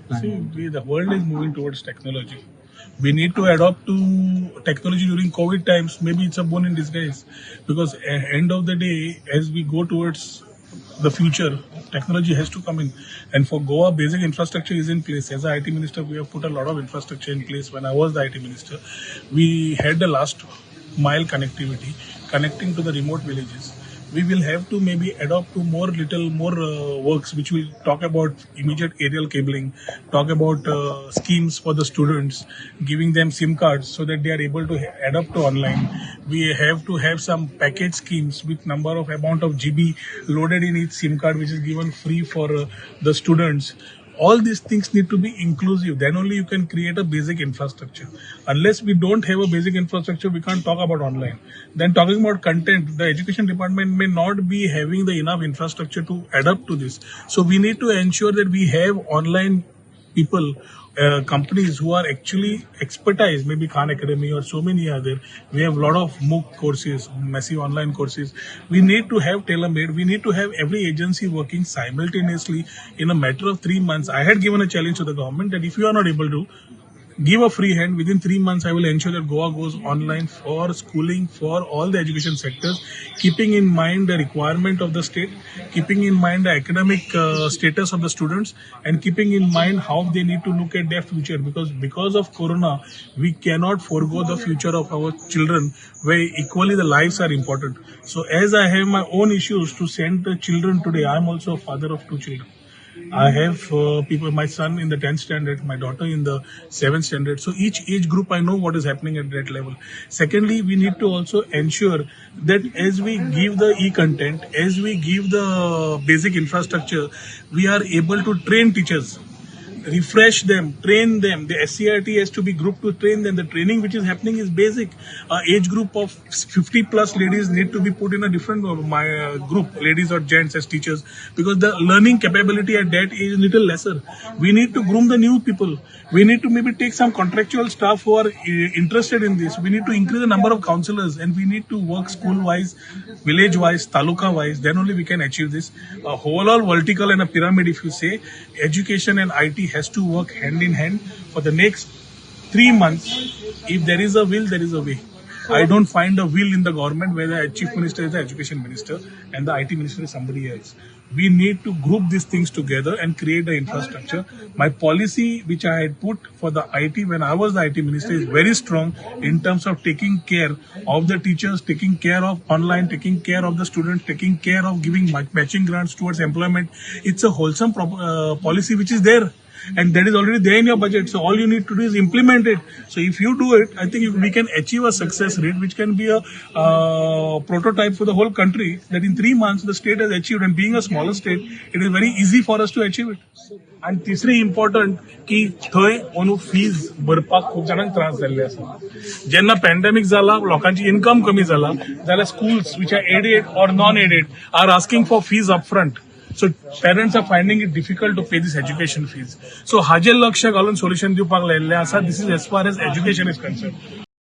The world is moving towards technology. We need to adopt to technology during COVID times. Maybe it's a boon in disguise, because at end of the day, as we go towards the future, technology has to come in. And for Goa, basic infrastructure is in place. As a IT minister, we have put a lot of infrastructure in place. When I was the IT minister, we had the last mile connectivity connecting to the remote villages. We will have to maybe adopt to more works which will talk about immediate aerial cabling, talk about schemes for the students, giving them SIM cards so that they are able to adapt to online. We have to have some package schemes with number of amount of GB loaded in each SIM card, which is given free for the students. All these things need to be inclusive. Then only you can create a basic infrastructure. Unless we don't have a basic infrastructure, we can't talk about online. Then talking about content, the education department may not be having the enough infrastructure to adapt to this. So we need to ensure that we have online people, companies who are actually expertise, maybe Khan Academy or so many other. We have a lot of MOOC courses, massive online courses. We need to have tailor-made. We need to have every agency working simultaneously in a matter of 3 months. I had given a challenge to the government that if you are not able to give a free hand, within 3 months I will ensure that Goa goes online for schooling for all the education sectors, keeping in mind the requirement of the state, keeping in mind the academic status of the students, and keeping in mind how they need to look at their future, because of corona we cannot forego the future of our children, where equally the lives are important. So as I have my own issues to send the children today, I am also a father of 2 children. I have people, my son in the 10th standard, my daughter in the 7th standard. So each age group, I know what is happening at that level. Secondly, we need to also ensure that as we give the e-content, as we give the basic infrastructure, we are able to train teachers, refresh them, train them. The SCRT has to be grouped to train them. The training which is happening is basic. Age group of 50 plus ladies need to be put in a different group, ladies or gents as teachers, because the learning capability at that age is little lesser. We need to groom the new people. We need to maybe take some contractual staff who are interested in this. We need to increase the number of counselors, and we need to work school-wise, village-wise, taluka-wise. Then only we can achieve this. A whole all vertical and a pyramid, if you say, education and IT has to work hand in hand for the next 3 months. If there is a will, there is a way. I don't find a will in the government where the chief minister is the education minister and the IT minister is somebody else. We need to group these things together and create the infrastructure. My policy, which I had put for the IT when I was the IT minister, is very strong in terms of taking care of the teachers, taking care of online, taking care of the students, taking care of giving matching grants towards employment. It's a wholesome policy which is there. And that is already there in your budget. So all you need to do is implement it. So if you do it, I think we can achieve a success rate which can be a prototype for the whole country, that in 3 months the state has achieved. And being a smaller state, it is very easy for us to achieve it. And तिसरी important की थंय अंदू fees भरपाक खूब जाणांक त्रास जाल्ले आसा. जेन्ना पॅन्डेमिक जाला, लोकांची इन्कम कमी जाला, जाल्यार schools which are aided or non-aided are asking for fees upfront. So parents are finding it difficult to pay this education fees. So हाजेर लक्ष घालून सोल्युशन दिवपाक लायिल्लें आसा. This is as far as education is concerned.